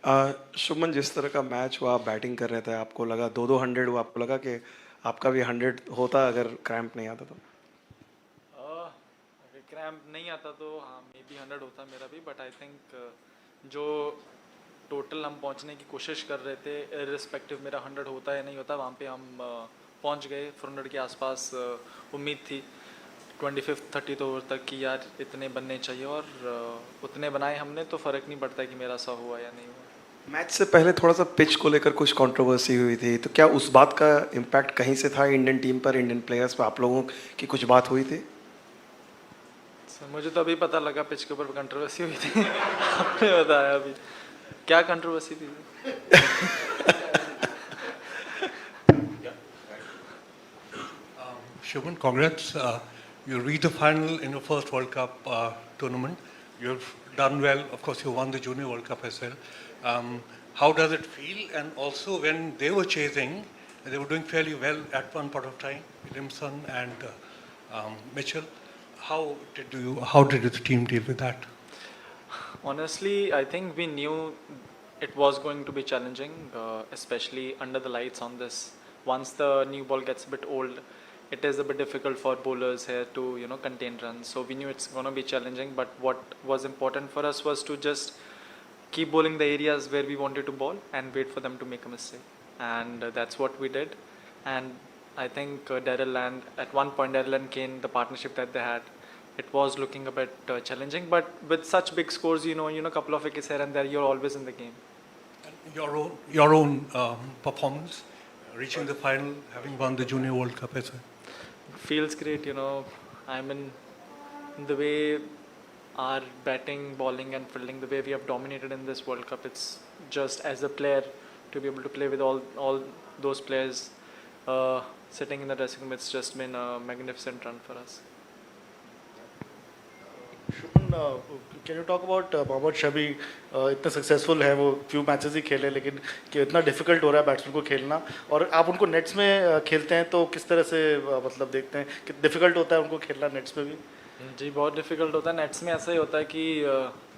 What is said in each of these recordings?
शुभमन, जिस तरह का मैच हुआ, आप बैटिंग कर रहे थे, आपको लगा 2-2 100 हुआ, आपको लगा कि आपका भी 100 होता अगर क्रैम्प नहीं आता तो? अगर क्रैम्प नहीं आता तो हाँ मे बी 100 होता मेरा भी, बट आई थिंक जो टोटल हम पहुंचने की कोशिश कर रहे थे, इररिस्पेक्टिव मेरा 100 होता या नहीं होता, वहाँ पे हम पहुंच गए 400 के आसपास। उम्मीद थी 25th 30th ओवर तक कि यार इतने बनने चाहिए, और उतने बनाए हमने, तो फ़र्क नहीं पड़ता कि मेरा 100 हुआ या नहीं हुआ। मैच से पहले थोड़ा सा पिच को लेकर कुछ कंट्रोवर्सी हुई थी, तो क्या उस बात का इम्पैक्ट कहीं से था इंडियन टीम पर, इंडियन प्लेयर्स पर? आप लोगों की कुछ बात हुई थी? मुझे तो अभी पता लगा पिच के ऊपर कंट्रोवर्सी हुई थी। आपने बताया अभी क्या कंट्रोवर्सी थी? Shubman, congrats. You reached the final in your first World Cup tournament. You've done well. Of course, you won the Junior World Cup as well. How does it feel? And also, when they were chasing, they were doing fairly well at one point of time, Williamson and Mitchell. How did the team deal with that? Honestly, I think we knew it was going to be challenging, especially under the lights on this. Once the new ball gets a bit old, it is a bit difficult for bowlers here to contain runs. So we knew it's going to be challenging. But what was important for us was to just keep bowling the areas where we wanted to bowl and wait for them to make a mistake. And that's what we did. And I think Daryl and at one point Daryl and Kane, the partnership that they had, it was looking a bit challenging. But with such big scores, couple of wickets here and there, you're always in the game. Your own performance, reaching the final, having won the Junior World Cup as well. Feels great, I mean, the way our batting, bowling, and fielding, the way we have dominated in this World Cup, it's just as a player to be able to play with all those players sitting in the dressing room. It's just been a magnificent run for us. Shubman, can you talk about Mohammed Shami? इतने successful हैं वो, few matches ही खेले, लेकिन कि इतना difficult हो रहा है बैट्समैन को खेलना, और आप उनको नेट्स में खेलते हैं तो किस तरह से मतलब देखते हैं कि डिफिकल्ट होता है उनको खेलना नेट्स में भी? जी, बहुत डिफिकल्ट होता है नेट्स में। ऐसा ही होता है कि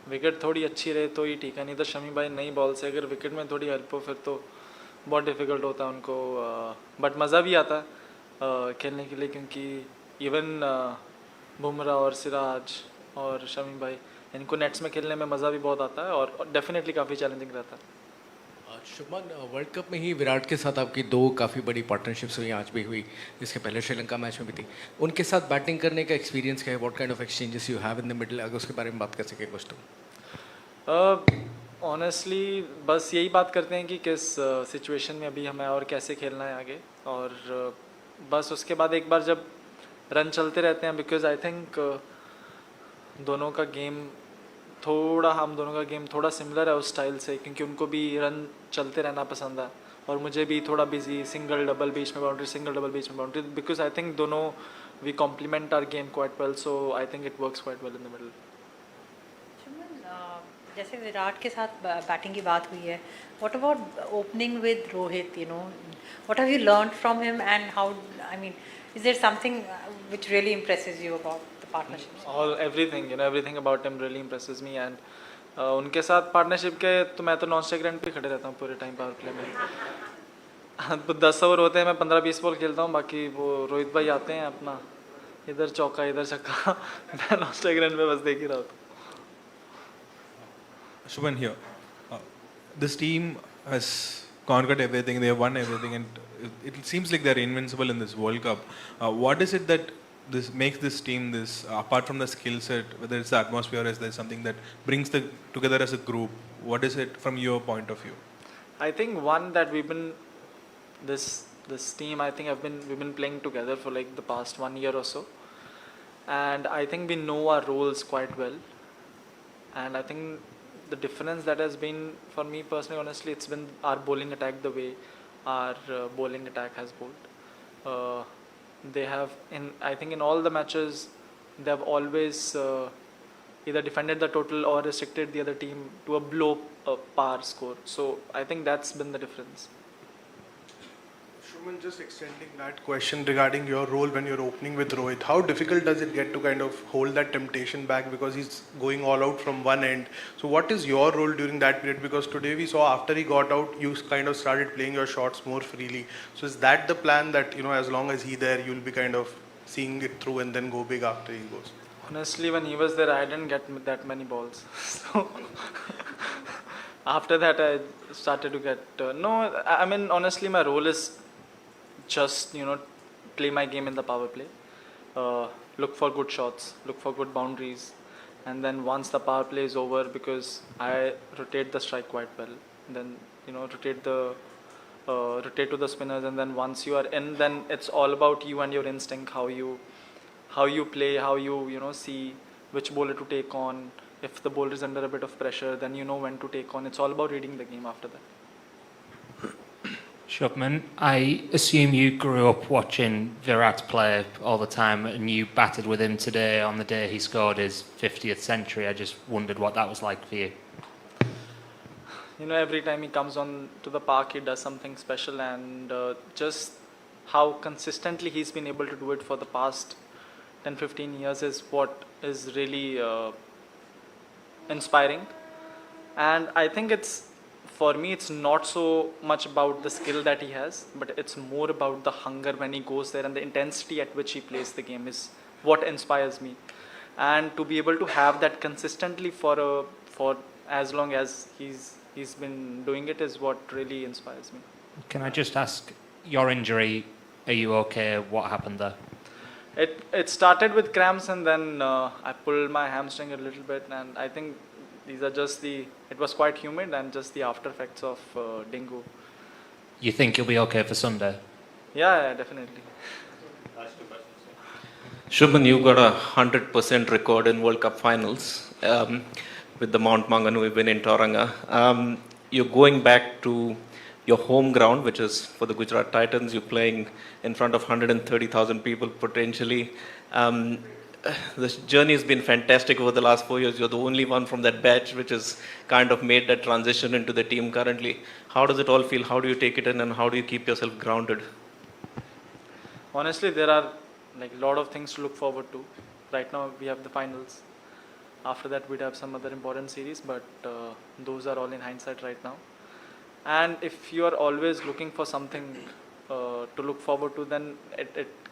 विकेट थोड़ी अच्छी रहे तो ही ठीक है, नहीं तो शमी भाई नई बॉल से अगर विकेट में थोड़ी हेल्प हो फिर तो बहुत डिफिकल्ट होता है उनको। बट मज़ा भी आता है खेलने के लिए, क्योंकि इवन बुमराह और सिराज और शमी भाई, इनको नेट्स में खेलने में मज़ा भी बहुत आता है और डेफिनेटली काफ़ी चैलेंजिंग रहता है। शुभमन, वर्ल्ड कप में ही विराट के साथ आपकी दो काफ़ी बड़ी पार्टनरशिप्स हुई, आज भी हुई, इसके पहले श्रीलंका मैच में भी थी। उनके साथ बैटिंग करने का एक्सपीरियंस क्या है? What kind of exchanges you have in the middle, अगर उसके बारे में बात कर सके कुछ तो। ऑनेस्टली बस यही बात करते हैं कि किस सिचुएशन में अभी हमें और कैसे खेलना है आगे, और बस उसके बाद एक बार जब रन चलते रहते हैं, बिकॉज आई थिंक दोनों का गेम हम दोनों का गेम थोड़ा सिमिलर है उस स्टाइल से, क्योंकि उनको भी रन चलते रहना पसंद है और मुझे भी थोड़ा बिजी, सिंगल डबल बीच में बाउंड्री, सिंगल डबल बीच में बाउंड्री, बिकॉज आई थिंक दोनों we complement our game quite well, so I think it works quite well in the middle. जैसे विराट के साथ बैटिंग की बात हुई है, what about opening with Rohit? What have you learned from him and how, I mean, is there something which really impresses you about the partnership? Everything about him really impresses me, and उनके साथ partnership के तो मैं तो non strike run पे खड़े रहता हूँ पूरे टाइम पावर प्ले में। तो 10 ओवर होते हैं, मैं 15-20 बॉल खेलता हूँ, बाकी वो रोहित भाई आते हैं अपना इधर चौका इधर छक्का। मैं नॉन स्ट्राइक रन पे बस देख ही रहा होता हूँ। Shubman here. This team has conquered everything. They have won everything, and it seems like they're invincible in this World Cup. What is it that this makes this team this? Apart from the skill set, whether it's the atmosphere, is there something that brings the together as a group? What is it from your point of view? I think one that this team, I think we've been playing together for like the past 1 year or so, and I think we know our roles quite well, and I think the difference that has been for me personally, honestly, it's been our bowling attack, the way our bowling attack has bowled. They have, I think in all the matches, they have always either defended the total or restricted the other team to a below par score. So I think that's been the difference. Shubman, just extending that question regarding your role when you're opening with Rohit, how difficult does it get to kind of hold that temptation back because he's going all out from one end? So what is your role during that period? Because today we saw after he got out, you kind of started playing your shots more freely. So is that the plan that, as long as he's there, you'll be kind of seeing it through and then go big after he goes? Honestly, when he was there, I didn't get that many balls. So after that, I started to get. No, I mean, honestly, my role is just, play my game in the power play. Look for good shots, look for good boundaries. And then once the power play is over, because I rotate the strike quite well, then, rotate to the spinners. And then once you are in, then it's all about you and your instinct, how you play, how you see which bowler to take on. If the bowler is under a bit of pressure, then you know when to take on. It's all about reading the game after that. Shubman, I assume you grew up watching Virat play all the time and you batted with him today on the day he scored his 50th century. I just wondered what that was like for you. Every time he comes on to the park, he does something special, and just how consistently he's been able to do it for the past 10-15 years is what is really inspiring. And I think for me it's not so much about the skill that he has, but it's more about the hunger when he goes there, and the intensity at which he plays the game is what inspires me. And to be able to have that consistently for as long as he's been doing it is what really inspires me. Can I just ask, your injury, are you okay? What happened there? It started with cramps, and then I pulled my hamstring a little bit, and I think these are just it was quite humid and just the after effects of dengue. You think you'll be okay for Sunday? Yeah, definitely. Shubman, you got 100% record in World Cup finals with the Mount Maunganui win in Tauranga. You're going back to your home ground, which is for the Gujarat Titans. You're playing in front of 130,000 people potentially. This journey has been fantastic over the last 4 years. You're the only one from that batch which has kind of made that transition into the team currently. How does it all feel? How do you take it in, and how do you keep yourself grounded? Honestly, there are a lot of things to look forward to. Right now we have the finals. After that we'd have some other important series, but those are all in hindsight right now. And if you are always looking for something to look forward to, then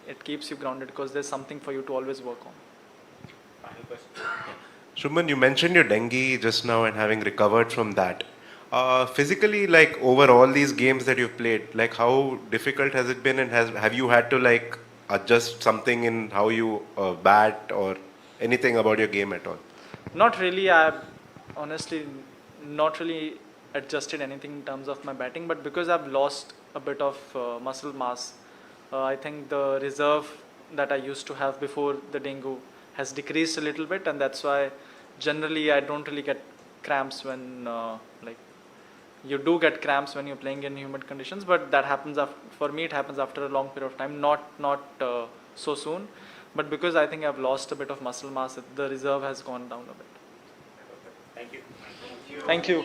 it keeps you grounded, because there's something for you to always work on. Shubman, you mentioned your dengue just now and having recovered from that. Physically, over all these games that you've played, how difficult has it been, and have you had to adjust something in how you bat or anything about your game at all? Not really. I've honestly not really adjusted anything in terms of my batting, but because I've lost a bit of muscle mass, I think the reserve that I used to have before the dengue has decreased a little bit, and that's why generally I don't really get cramps when you do get cramps when you're playing in humid conditions, but that happens for me it happens after a long period of time, not so soon, but because I think I've lost a bit of muscle mass, the reserve has gone down a bit. Thank you. Thank you.